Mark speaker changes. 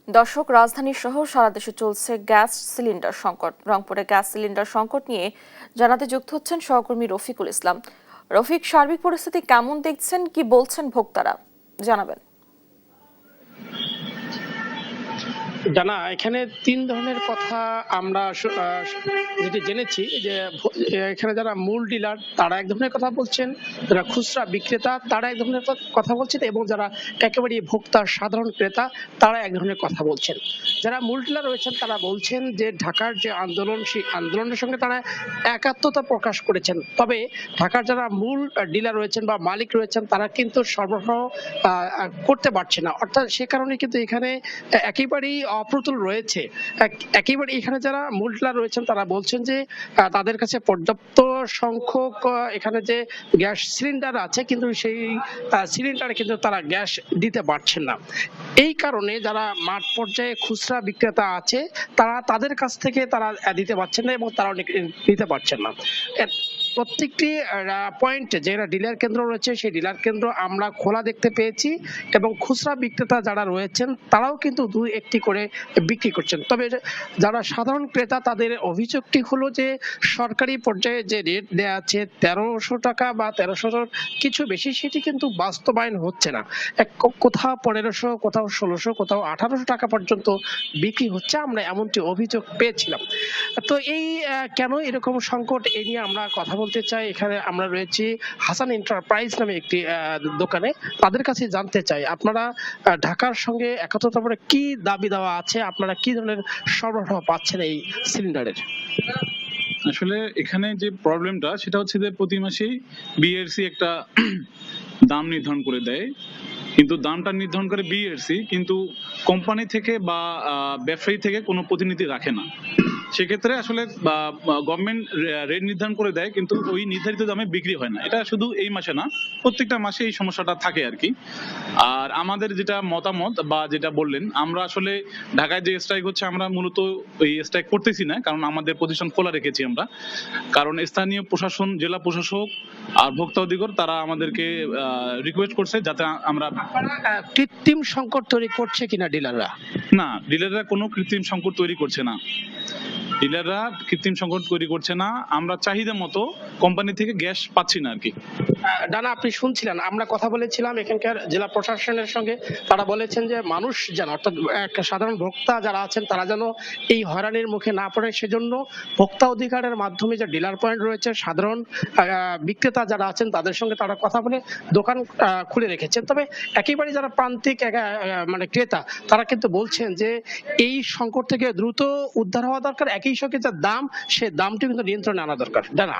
Speaker 1: দর্শক, রাজধানী সহ সারা দেশে চলছে গ্যাস সিলিন্ডার সংকট। রংপুরে গ্যাস সিলিন্ডার সংকট নিয়ে জানাতে যুক্ত হচ্ছেন সহকর্মী রফিকুল ইসলাম। রফিক, সার্বিক পরিস্থিতি কেমন দেখছেন, কি বলছেন ভোক্তারা, জানাবেন।
Speaker 2: জানা এখানে তিন ধরনের কথা আমরা যেটি জেনেছি যে এখানে যারা মূল ডিলার তারা এক ধরনের কথা বলছেন, যারা খুচরা বিক্রেতা তারা এক ধরনের কথা বলছেন, এবং যারা একেবারে ভোক্তা সাধারণ ক্রেতা তারা এক ধরনের কথা বলছেন। যারা মূল ডিলার রয়েছেন তারা বলছেন যে ঢাকার যে আন্দোলন, সেই আন্দোলনের সঙ্গে তারা একাত্মতা প্রকাশ করেছেন। তবে ঢাকার যারা মূল ডিলার রয়েছেন বা মালিক রয়েছেন তারা কিন্তু সরবরাহ করতে পারছে না, অর্থাৎ সে কারণে কিন্তু এখানে একেবারেই অপ্রতুল রয়েছে। একেবারে এখানে যারা মূল ডিলার রয়েছেন তারা বলছেন যে তাদের কাছে পর্যাপ্ত সংখ্যক এখানে যে গ্যাস সিলিন্ডার আছে, কিন্তু সেই সিলিন্ডারে কিন্তু তারা গ্যাস দিতে পারছেন না। এই কারণে যারা মাঠ পর্যায়ে খুচরা বিক্রেতা আছে তারা তাদের কাছ থেকে তারা দিতে পারছেন না, এবং তারা নিতে পারছেন না। প্রত্যেকটি পয়েন্টে যে ডিলার কেন্দ্র রয়েছে সেই ডিলার কেন্দ্র আমরা খোলা দেখতে পেয়েছি, এবং খুচরা বিক্রেতা যারা রয়েছেন তারাও কিন্তু দুই একটি করে বিক্রি করছেন। তবে যারা সাধারণ ক্রেতা তাদের অভিযোগটি হলো যে সরকারি পর্যায়ে যে রেট দেওয়া আছে 1300 টাকা বা 1300 কিছু বেশি, সেটি কিন্তু বাস্তবায়ন হচ্ছে না। কোথাও 1500, কোথাও 1600, কোথাও 1800 টাকা পর্যন্ত বিক্রি হচ্ছে, আমরা এমনটি অভিযোগ পেয়েছিলাম। তো এই কেন এরকম সংকট, এই নিয়ে আমরা কথা বলতে চাই। এখানে আমরা রয়েছি হাসান এন্টারপ্রাইজ নামে একটি দোকানে, তাদের কাছে জানতে চাই আপনারা ঢাকার সঙ্গে একাত্মতা করে কি দাবি দেওয়া আছে, আপনারা কি ধরনের সরবরাহ পাচ্ছেন এই সিলিন্ডারের?
Speaker 3: আসলে এখানে যে প্রবলেমটা সেটা হচ্ছে যে প্রতি মাসেই বিএরসি একটা দাম নির্ধারণ করে দেয়, কিন্তু দামটা নির্ধারণ করে বিএরসি, কিন্তু কোম্পানি থেকে বা ব্যবসায়ী থেকে কোনো প্রতিনিধি রাখে না। সেক্ষেত্রে আসলে গভর্নমেন্ট রেট নির্ধারণ করে দেয়, কিন্তু ওই নির্ধারিত দামে বিক্রি হয় না। এটা শুধু এই মাসে না, প্রত্যেকটা মাসে এই সমস্যাটা থাকে আর কি। আর আমাদের যেটা মতামত বা যেটা বললেন, আমরা আসলে ঢাকায় যে স্ট্রাইক হচ্ছে আমরা মূলত ওই স্ট্রাইক করতেছি না, কারণ আমাদের প্রতিষ্ঠান খোলা রেখেছি আমরা। কারণ স্থানীয় প্রশাসন, জেলা প্রশাসক আর ভোক্তা অধিকার তারা আমাদেরকে রিকোয়েস্ট করছে যাতে আমরা
Speaker 2: কৃত্রিম সংকট তৈরি করছে কিনা ডিলাররা?
Speaker 3: না, ডিলাররা কোনো কৃত্রিম সংকট তৈরি করছে না। ডিলাররা কৃত্রিম সংকট তৈরি করছে না, আমরা চাহিদা মতো কোম্পানি থেকে গ্যাস পাচ্ছি না আর কি।
Speaker 2: ডানা, আপনি শুনছিলেন, আমরা কথা বলেছিলাম এখানকার জেলা প্রশাসনের সঙ্গে। তারা বলেছেন যে মানুষ যেন, অর্থাৎ একটা সাধারণ ভোক্তা যারা আছেন তারা যেন এই হয়রানির মুখে না পড়ে, সেজন্য ভোক্তা অধিকারের মাধ্যমে যে ডিলার পয়েন্ট রয়েছে, সাধারণ বিক্রেতা যারা আছেন তাদের সঙ্গে তারা কথা বলে দোকান খুলে রেখেছেন। তবে একেবারে যারা প্রান্তিক মানে ক্রেতা তারা কিন্তু বলছেন যে এই সংকট থেকে দ্রুত উদ্ধার হওয়া দরকার, একই সঙ্গে যে দাম, সে দামটি কিন্তু নিয়ন্ত্রণে আনা দরকার। ডানা।